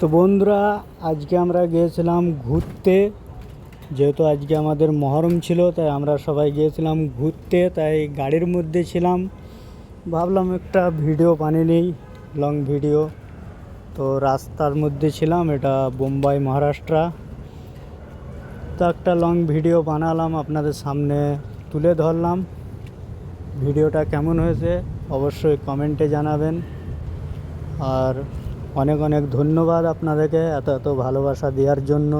তো বন্ধুরা, আজকে আমরা গিয়েছিলাম ঘুরতে। যেহেতু আজকে আমাদের মহরম ছিল, তাই আমরা সবাই গিয়েছিলাম ঘুরতে। তাই গাড়ির মধ্যে ছিলাম, ভাবলাম একটা ভিডিও বানিয়ে নিই, লং ভিডিও। তো রাস্তার মধ্যে ছিলাম, এটা বোম্বাই মহারাষ্ট্র। তো একটা লং ভিডিও বানালাম, আপনাদের সামনে তুলে ধরলাম। ভিডিওটা কেমন হয়েছে অবশ্যই কমেন্টে জানাবেন। আর অনেক অনেক ধন্যবাদ আপনাদেরকে এত এত ভালোবাসা দেওয়ার জন্য।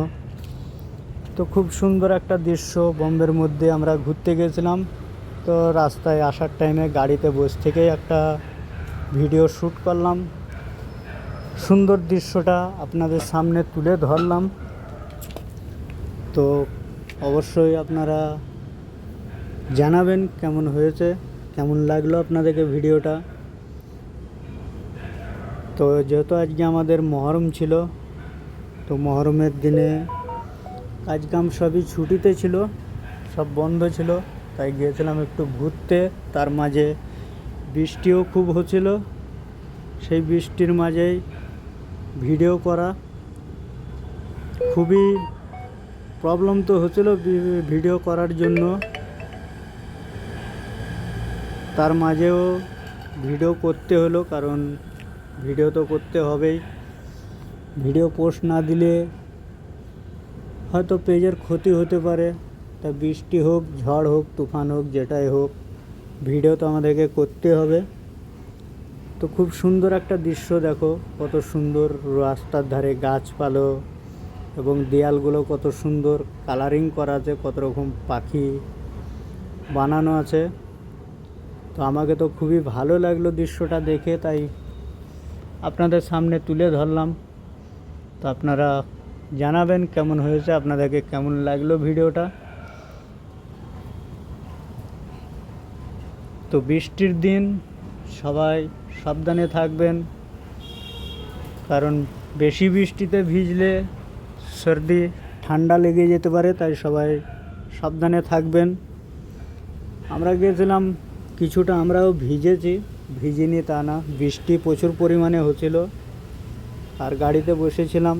তো খুব সুন্দর একটা দৃশ্য, বোম্বের মধ্যে আমরা ঘুরতে গেছিলাম। তো রাস্তায় আসার টাইমে গাড়িতে বসে থেকেই একটা ভিডিও শ্যুট করলাম। সুন্দর দৃশ্যটা আপনাদের সামনে তুলে ধরলাম। তো অবশ্যই আপনারা জানাবেন কেমন হয়েছে, কেমন লাগলো আপনাদেরকে ভিডিওটা। তো যেহেতু আজকে আমাদের মহরম ছিল, তো মহরমের দিনে কাজকাম সবই ছুটিতে ছিল, সব বন্ধ ছিল। তাই গিয়েছিলাম একটু ঘুরতে। তার মাঝে বৃষ্টিও খুব হচ্ছিল, সেই বৃষ্টির মাঝেই ভিডিও করা খুবই প্রবলেম তো হচ্ছিল ভিডিও করার জন্য। তার মাঝেও ভিডিও করতে হলো, কারণ ভিডিও তো করতে হবেই। ভিডিও পোস্ট না দিলে হয়তো পেজের ক্ষতি হতে পারে। তা বৃষ্টি হোক, ঝড় হোক, তুফান হোক, যেটাই হোক, ভিডিও তো আমাদেরকে করতে হবে। তো খুব সুন্দর একটা দৃশ্য দেখো, কত সুন্দর রাস্তার ধারে গাছপালা এবং দেয়ালগুলো কত সুন্দর কালারিং করা আছে, কত রকম পাখি বানানো আছে। তো আমাকে তো খুবই ভালো লাগলো দৃশ্যটা দেখে, তাই আপনাদের সামনে তুলে ধরলাম। তো আপনারা জানাবেন কেমন হয়েছে, আপনাদেরকে কেমন লাগলো ভিডিওটা। তো বৃষ্টির দিন সবাই সাবধানে থাকবেন, কারণ বেশি বৃষ্টিতে ভিজলে সর্দি ঠান্ডা লেগে যেতে পারে। তাই সবাই সাবধানে থাকবেন। আমরা গিয়েছিলাম, কিছুটা আমরাও ভিজেছি, ভিজিনি তা না, বৃষ্টি প্রচুর পরিমাণে হচ্ছিল। আর গাড়িতে বসেছিলাম,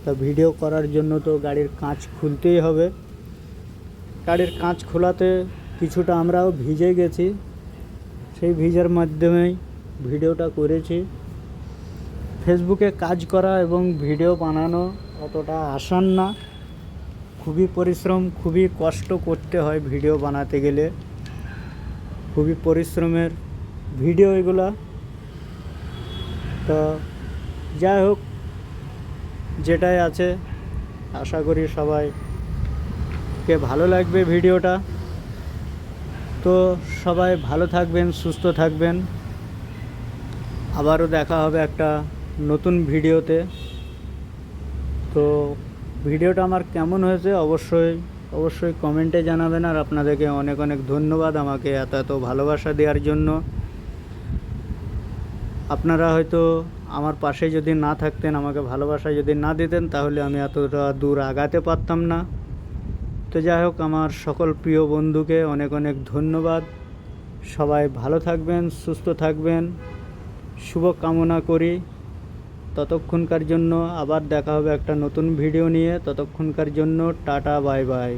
তা ভিডিও করার জন্য তো গাড়ির কাঁচ খুলতেই হবে। গাড়ির কাঁচ খোলাতে কিছুটা আমরাও ভিজে গেছি, সেই ভিজার মাধ্যমেই ভিডিওটা করেছি। ফেসবুকে কাজ করা এবং ভিডিও বানানো অতটা আসান না, খুবই পরিশ্রম, খুবই কষ্ট করতে হয় ভিডিও বানাতে গেলে, খুবই পরিশ্রমের ভিডিও এগুলা। তো যাই হোক, যেটাই আছে, আশা করি সবাইকে ভালো লাগবে ভিডিওটা। তো সবাই ভালো থাকবেন, সুস্থ থাকবেন। আবারও দেখা হবে একটা নতুন ভিডিওতে। তো ভিডিওটা আমার কেমন হয়েছে অবশ্যই কমেন্টে জানাবেন। আর আপনাদেরকে অনেক অনেক ধন্যবাদ আমাকে এত এত ভালোবাসা দেওয়ার জন্য। আপনারা হয়তো আমার পাশে যদি না থাকতেন, আমাকে ভালোবাসা যদি না দিতেন, তাহলে আমি এতটা দূর আগাতে পারতাম না। তো যাই হোক, আমার সকল প্রিয় বন্ধুকে অনেক অনেক ধন্যবাদ। সবাই ভালো থাকবেন, সুস্থ থাকবেন, শুভ কামনা করি। ততক্ষণকার জন্য আবার দেখা হবে একটা নতুন ভিডিও নিয়ে। ততক্ষণকার জন্য টাটা, বাই বাই।